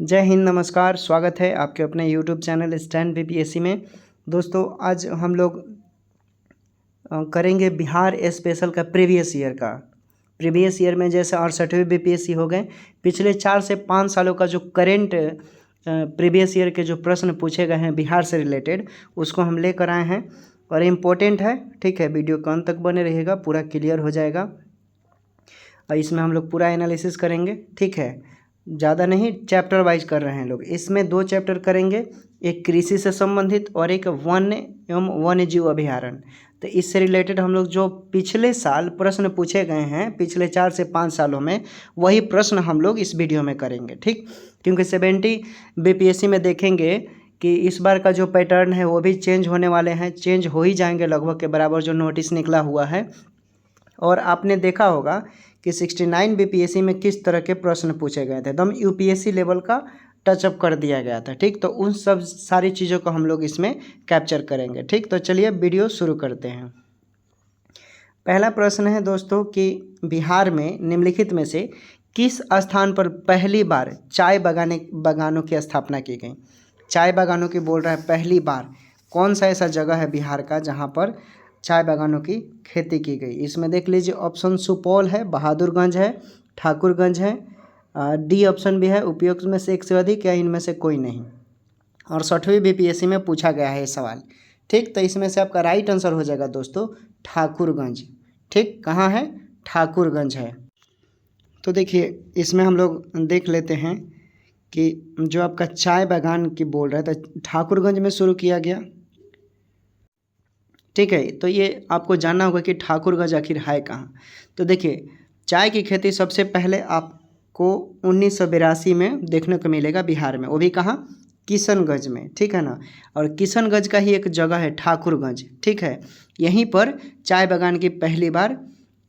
जय हिंद, नमस्कार। स्वागत है आपके अपने यूट्यूब चैनल स्टैंड बीपीएससी में। दोस्तों, आज हम लोग करेंगे बिहार स्पेशल का प्रीवियस ईयर में जैसे 68वें बीपीएससी हो गए, पिछले 4 से 5 सालों का जो करेंट प्रीवियस ईयर के जो प्रश्न पूछे गए हैं बिहार से रिलेटेड, उसको हम लेकर आए हैं और इम्पोर्टेंट है। ठीक है, वीडियो को अंत तक बने रहिएगा, पूरा क्लियर हो जाएगा और इसमें हम लोग पूरा एनालिसिस करेंगे। ठीक है, ज़्यादा नहीं, चैप्टर वाइज कर रहे हैं लोग। इसमें 2 चैप्टर करेंगे, एक कृषि से संबंधित और एक वन्य एवं वन्यजीव अभयारण्य। तो इससे रिलेटेड हम लोग जो पिछले साल प्रश्न पूछे गए हैं पिछले 4 से 5 सालों में, वही प्रश्न हम लोग इस वीडियो में करेंगे। ठीक, क्योंकि 70 बीपीएससी में देखेंगे कि इस बार का जो पैटर्न है वो भी चेंज होने वाले हैं, चेंज हो ही जाएंगे लगभग के बराबर जो नोटिस निकला हुआ है। और आपने देखा होगा कि 69 बीपीएससी में किस तरह के प्रश्न पूछे गए थे, एकदम यूपीएससी लेवल का टचअप कर दिया गया था। ठीक, तो उन सब सारी चीज़ों को हम लोग इसमें कैप्चर करेंगे। ठीक, तो चलिए वीडियो शुरू करते हैं। पहला प्रश्न है दोस्तों कि बिहार में निम्नलिखित में से किस स्थान पर पहली बार चाय बागानों की स्थापना की गई। चाय बागानों की बोल रहा है पहली बार, कौन सा ऐसा जगह है बिहार का जहाँ पर चाय बागानों की खेती की गई। इसमें देख लीजिए, ऑप्शन सुपौल है, बहादुरगंज है, ठाकुरगंज है, डी ऑप्शन भी है, उपयुक्त में से एक से अधिक या इनमें से कोई नहीं। और 60वीं बीपीएससी में पूछा गया है ये सवाल। ठीक, तो इसमें से आपका राइट आंसर हो जाएगा दोस्तों ठाकुरगंज। ठीक, कहाँ है? ठाकुरगंज है। तो देखिए, इसमें हम लोग देख लेते हैं कि जो आपका चाय बागान की बोल रहा है तो ठाकुरगंज में शुरू किया गया। ठीक है, तो ये आपको जानना होगा कि ठाकुरगंज आखिर है कहाँ। तो देखिए, चाय की खेती सबसे पहले आपको 1982 में देखने को मिलेगा बिहार में, वो भी कहाँ? किशनगंज में। ठीक है ना, और किशनगंज का ही एक जगह है ठाकुरगंज। ठीक है, यहीं पर चाय बागान की पहली बार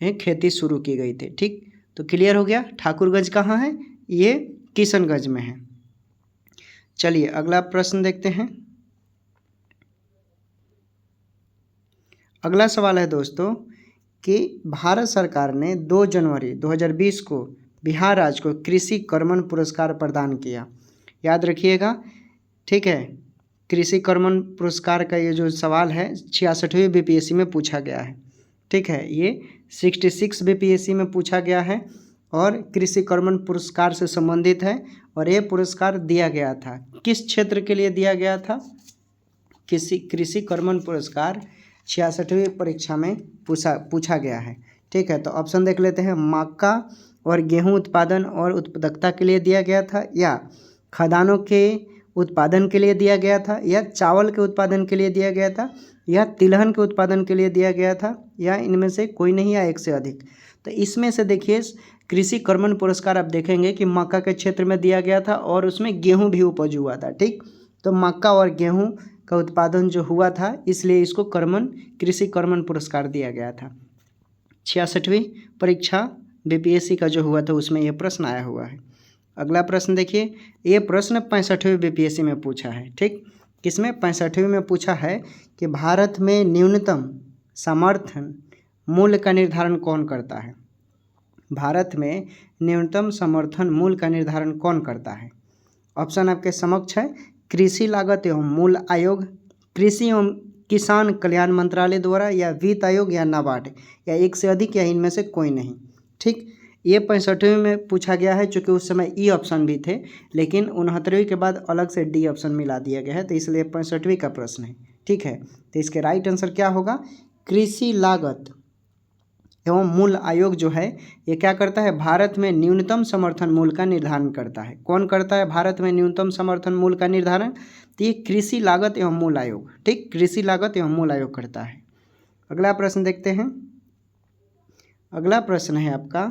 खेती शुरू की गई थी। ठीक, तो क्लियर हो गया, ठाकुरगंज कहाँ है? ये किशनगंज में है। चलिए अगला प्रश्न देखते हैं। अगला सवाल है दोस्तों कि भारत सरकार ने 2 जनवरी 2020 को बिहार राज्य को कृषि कर्मण पुरस्कार प्रदान किया। याद रखिएगा। ठीक है, कृषि कर्मण पुरस्कार का ये जो सवाल है 66वीं बीपीएससी में पूछा गया है। ठीक है, ये 66 बीपीएससी में पूछा गया है और कृषि कर्मण पुरस्कार से संबंधित है। और ये पुरस्कार दिया गया था किस क्षेत्र के लिए दिया गया था? कृषि कर्मण पुरस्कार 66वीं परीक्षा में पूछा गया है। ठीक है, तो ऑप्शन देख लेते हैं। मक्का और गेहूं उत्पादन और उत्पादकता के लिए दिया गया था, या खदानों के उत्पादन के लिए दिया गया था, या चावल के उत्पादन के लिए दिया गया था, या तिलहन के उत्पादन के लिए दिया गया था, या इनमें से कोई नहीं या एक से अधिक। तो इसमें से देखिए, कृषि कर्मण पुरस्कार आप देखेंगे कि मक्का के क्षेत्र में दिया गया था और उसमें गेहूँ भी उपज हुआ था। ठीक, तो मक्का और गेहूँ का उत्पादन जो हुआ था इसलिए इसको कृषि कर्मण पुरस्कार दिया गया था। 66वीं परीक्षा बीपीएससी का जो हुआ था उसमें यह प्रश्न आया हुआ है। अगला प्रश्न देखिए, ये प्रश्न 65वीं बीपीएससी में पूछा है। ठीक, किसमें? 65वीं में पूछा है कि भारत में न्यूनतम समर्थन मूल्य का निर्धारण कौन करता है। भारत में न्यूनतम समर्थन मूल्य का निर्धारण कौन करता है? ऑप्शन आपके समक्ष है। कृषि लागत एवं मूल्य आयोग, कृषि एवं किसान कल्याण मंत्रालय द्वारा, या वित्त आयोग, या नाबार्ड, या एक से अधिक, या इनमें से कोई नहीं। ठीक, ये 65वीं में पूछा गया है, चूँकि उस समय ई ऑप्शन भी थे, लेकिन 69वीं के बाद अलग से डी ऑप्शन मिला दिया गया है, तो इसलिए 65वीं का प्रश्न है। ठीक है, तो इसके राइट आंसर क्या होगा? कृषि लागत एवं मूल्य आयोग जो है ये क्या करता है? भारत में न्यूनतम समर्थन मूल्य का निर्धारण करता है। कौन करता है भारत में न्यूनतम समर्थन मूल्य का निर्धारण? तो ये कृषि लागत एवं मूल्य आयोग। ठीक, कृषि लागत एवं मूल्य आयोग करता है। अगला प्रश्न देखते हैं। अगला प्रश्न है आपका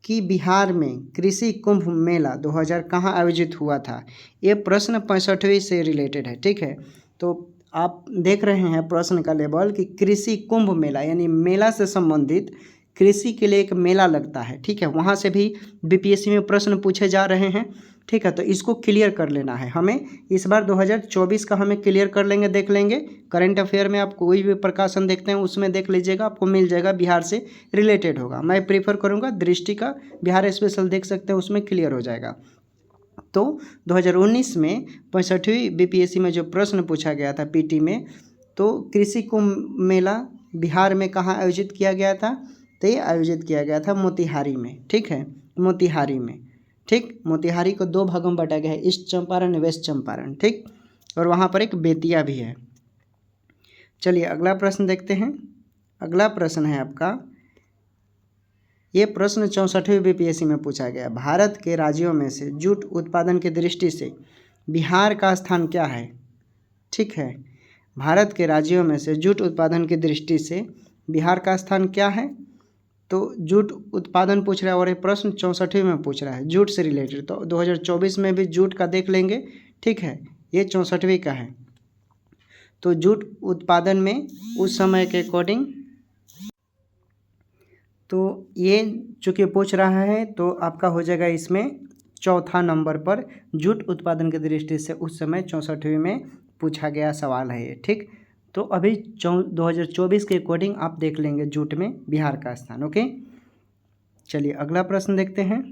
कि बिहार में कृषि कुंभ मेला 2000 कहाँ आयोजित हुआ था। ये प्रश्न 65वीं से रिलेटेड है। ठीक है, तो आप देख रहे हैं प्रश्न का लेवल कि कृषि कुंभ मेला, यानी मेला से संबंधित कृषि के लिए एक मेला लगता है। ठीक है, वहाँ से भी बीपीएससी में प्रश्न पूछे जा रहे हैं। ठीक है, तो इसको क्लियर कर लेना है हमें। इस बार 2024 का हमें क्लियर कर लेंगे, देख लेंगे। करंट अफेयर में आप कोई भी प्रकाशन देखते हैं उसमें देख लीजिएगा, आपको मिल जाएगा, बिहार से रिलेटेड होगा। मैं प्रीफर करूँगा दृष्टि का बिहार स्पेशल देख सकते हैं, उसमें क्लियर हो जाएगा। तो 2019 में 65वीं बीपीएससी में जो प्रश्न पूछा गया था पीटी में, तो कृषि कुंभ मेला बिहार में कहाँ आयोजित किया गया था? तो ये आयोजित किया गया था मोतिहारी में, ठीक है, मोतिहारी में, ठीक। मोतिहारी को दो भागों में बांटा गया है, ईस्ट चंपारण, वेस्ट चंपारण, ठीक। और वहाँ पर एक बेतिया भी है। चलिए अगला प्रश्न देखते हैं। अगला प्रश्न है आपका, ये प्रश्न 64वीं बीपीएससी में पूछा गया। भारत के राज्यों में से जूट उत्पादन की दृष्टि से बिहार का स्थान क्या है? ठीक है, भारत के राज्यों में से जूट उत्पादन की दृष्टि से बिहार का स्थान क्या है? तो जूट उत्पादन पूछ रहा है और ये प्रश्न 64वीं में पूछ रहा है जूट से रिलेटेड। तो 2024 में भी जूट का देख लेंगे, ठीक है, ये 64वीं का है। तो जूट उत्पादन में उस समय के अकॉर्डिंग, तो ये चूँकि पूछ रहा है तो आपका हो जाएगा इसमें चौथा नंबर पर, जूट उत्पादन की दृष्टि से उस समय 64वीं में पूछा गया सवाल है ये, ठीक। तो अभी 2024 के अकॉर्डिंग आप देख लेंगे जूट में बिहार का स्थान। ओके, चलिए अगला प्रश्न देखते हैं।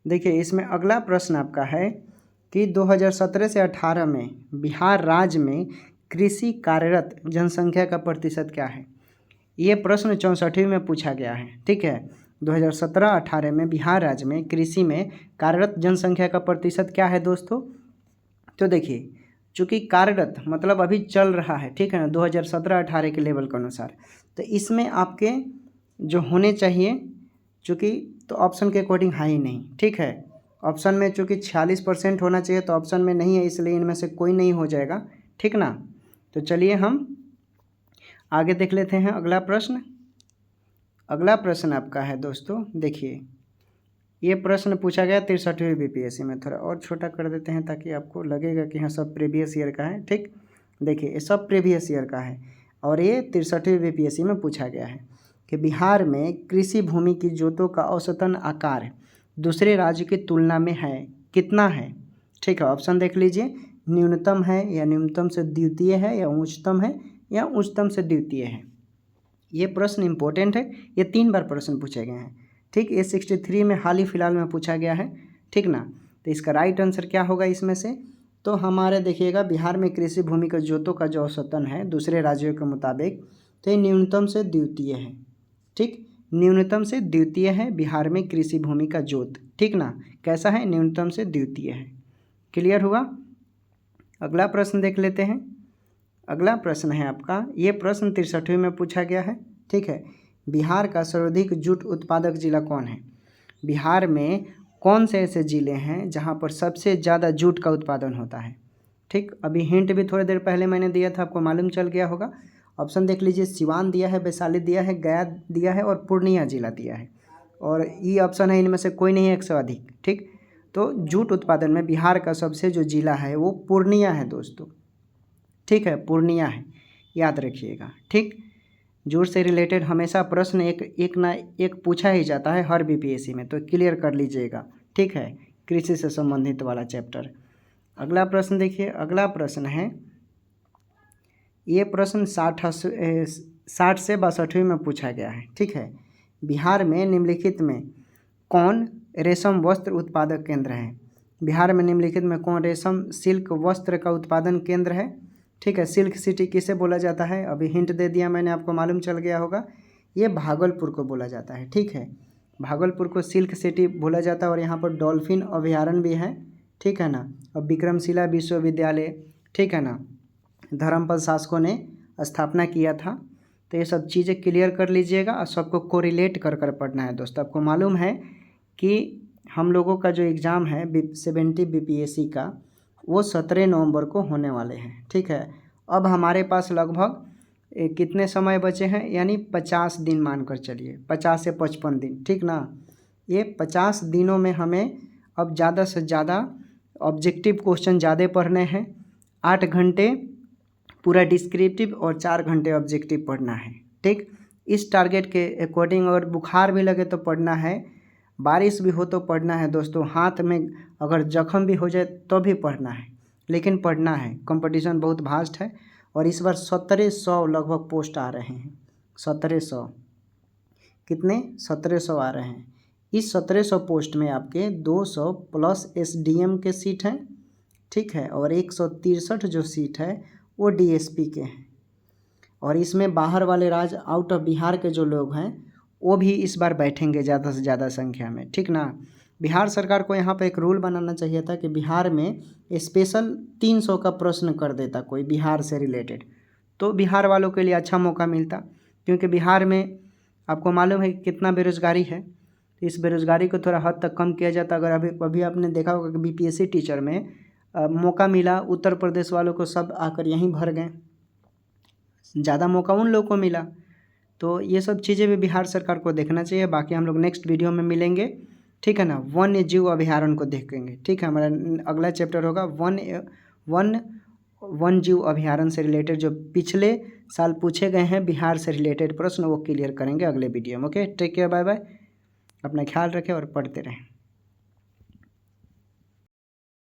देखिए इसमें अगला प्रश्न आपका है कि 2017 से 18 में बिहार राज्य में कृषि कार्यरत जनसंख्या का प्रतिशत क्या है? ये प्रश्न 64वीं में पूछा गया है, ठीक है। 2017-18 में बिहार राज्य में कृषि में कार्यरत जनसंख्या का प्रतिशत क्या है दोस्तों? तो देखिए चूँकि कार्यरत मतलब अभी चल रहा है, ठीक है ना, 2017-18 के लेवल के अनुसार, तो इसमें आपके जो होने चाहिए, चूँकि तो ऑप्शन के अकॉर्डिंग है ही नहीं, ठीक है। ऑप्शन में चूँकि 46% होना चाहिए तो ऑप्शन में नहीं है, इसलिए इनमें से कोई नहीं हो जाएगा, ठीक ना। तो चलिए हम आगे देख लेते हैं अगला प्रश्न। अगला प्रश्न आपका है दोस्तों, देखिए ये प्रश्न पूछा गया 63वीं बीपीएससी में। थोड़ा और छोटा कर देते हैं ताकि आपको लगेगा कि हाँ सब प्रीवियस ईयर का है, ठीक। देखिए ये सब प्रीवियस ईयर का है और ये 63वीं बीपीएससी में पूछा गया है कि बिहार में कृषि भूमि की जोतों का औसतन आकार दूसरे राज्य की तुलना में है कितना है? ठीक है, ऑप्शन देख लीजिए, न्यूनतम है या न्यूनतम से द्वितीय है या उच्चतम है या उच्चतम से द्वितीय है। ये प्रश्न इंपॉर्टेंट है, ये 3 बार प्रश्न पूछे गए हैं, ठीक। ये 63 में हाल ही फिलहाल में पूछा गया है, ठीक ना। तो इसका राइट आंसर क्या होगा इसमें से? तो हमारे देखिएगा बिहार में कृषि भूमि का जोतों का जो औसतन है दूसरे राज्यों के मुताबिक, तो ये न्यूनतम से द्वितीय है, ठीक। न्यूनतम से द्वितीय है बिहार में कृषि भूमि का जोत, ठीक ना। कैसा है? न्यूनतम से द्वितीय है। क्लियर हुआ? अगला प्रश्न देख लेते हैं। अगला प्रश्न है आपका, ये प्रश्न 63वीं में पूछा गया है, ठीक है। बिहार का सर्वाधिक जूट उत्पादक जिला कौन है? बिहार में कौन से ऐसे ज़िले हैं जहां पर सबसे ज़्यादा जूट का उत्पादन होता है? ठीक, अभी हिंट भी थोड़ी देर पहले मैंने दिया था, आपको मालूम चल गया होगा। ऑप्शन देख लीजिए, सिवान दिया है, वैशाली दिया है, गया दिया है और पूर्णिया जिला दिया है। और ये ऑप्शन है इनमें से कोई नहीं है 100 अधिक, ठीक। तो जूट उत्पादन में बिहार का सबसे जो जिला है वो पूर्णिया है दोस्तों, ठीक है, पूर्णिया है, याद रखिएगा, ठीक। जूट से रिलेटेड हमेशा प्रश्न एक ना एक पूछा ही जाता है हर बीपीएससी में, तो क्लियर कर लीजिएगा, ठीक है, कृषि से संबंधित वाला चैप्टर। अगला प्रश्न देखिए, अगला प्रश्न है, ये प्रश्न 60 से 62वीं में पूछा गया है, ठीक है। बिहार में निम्नलिखित में कौन रेशम वस्त्र उत्पादक केंद्र है? बिहार में निम्नलिखित में कौन रेशम सिल्क वस्त्र का उत्पादन केंद्र है? ठीक है, सिल्क सिटी किसे बोला जाता है? अभी हिंट दे दिया मैंने, आपको मालूम चल गया होगा, ये भागलपुर को बोला जाता है, ठीक है। भागलपुर को सिल्क सिटी बोला जाता है और यहाँ पर डॉल्फिन अभयारण्य भी है, ठीक है ना। और विक्रमशिला विश्वविद्यालय, ठीक है ना, धर्मपद शासकों ने स्थापना किया था। तो ये सब चीज़ें क्लियर कर लीजिएगा और सबको कोरिलेट कर कर पढ़ना है दोस्तों। आपको मालूम है कि हम लोगों का जो एग्ज़ाम है 70 बीपीएससी का, वो 17 नवंबर को होने वाले हैं, ठीक है। अब हमारे पास लगभग कितने समय बचे हैं, यानी 50 दिन मानकर चलिए, 50 से 55 दिन, ठीक ना। ये 50 दिनों में हमें अब ज़्यादा से ज़्यादा ऑब्जेक्टिव क्वेश्चन ज़्यादा पढ़ने हैं। 8 घंटे पूरा डिस्क्रिप्टिव और 4 घंटे ऑब्जेक्टिव पढ़ना है, ठीक। इस टारगेट के अकॉर्डिंग अगर बुखार भी लगे तो पढ़ना है, बारिश भी हो तो पढ़ना है दोस्तों, हाथ में अगर जख्म भी हो जाए तो भी पढ़ना है, लेकिन पढ़ना है। कंपटीशन बहुत वास्ट है और इस बार 1700 लगभग पोस्ट आ रहे हैं, 1700 कितने 1700 आ रहे हैं। इस 1700 पोस्ट में आपके 200 प्लस SDM के सीट हैं, ठीक है, और 163 जो सीट है वो DSP के हैं। और इसमें बाहर वाले राज्य आउट ऑफ बिहार के जो लोग हैं वो भी इस बार बैठेंगे ज़्यादा से ज़्यादा संख्या में, ठीक ना। बिहार सरकार को यहाँ पे एक रूल बनाना चाहिए था कि बिहार में स्पेशल 300 का प्रश्न कर देता कोई बिहार से रिलेटेड, तो बिहार वालों के लिए अच्छा मौका मिलता, क्योंकि बिहार में आपको मालूम है कि कितना बेरोज़गारी है। इस बेरोज़गारी को थोड़ा हद तक कम किया जाता। अगर अभी आपने देखा होगा कि BPSC टीचर में मौका मिला, उत्तर प्रदेश वालों को सब आकर यहीं भर गए, ज़्यादा मौका उन लोगों को मिला। तो ये सब चीज़ें भी बिहार सरकार को देखना चाहिए। बाकी हम लोग नेक्स्ट वीडियो में मिलेंगे, ठीक है ना। वन्य जीव अभयारण्य को देखेंगे, ठीक है। हमारा अगला चैप्टर होगा वन जीव अभयारण्य से रिलेटेड जो पिछले साल पूछे गए हैं बिहार से रिलेटेड प्रश्न, वो क्लियर करेंगे अगले वीडियो में। Okay, take care, bye bye, अपना ख्याल रखें और पढ़ते रहें।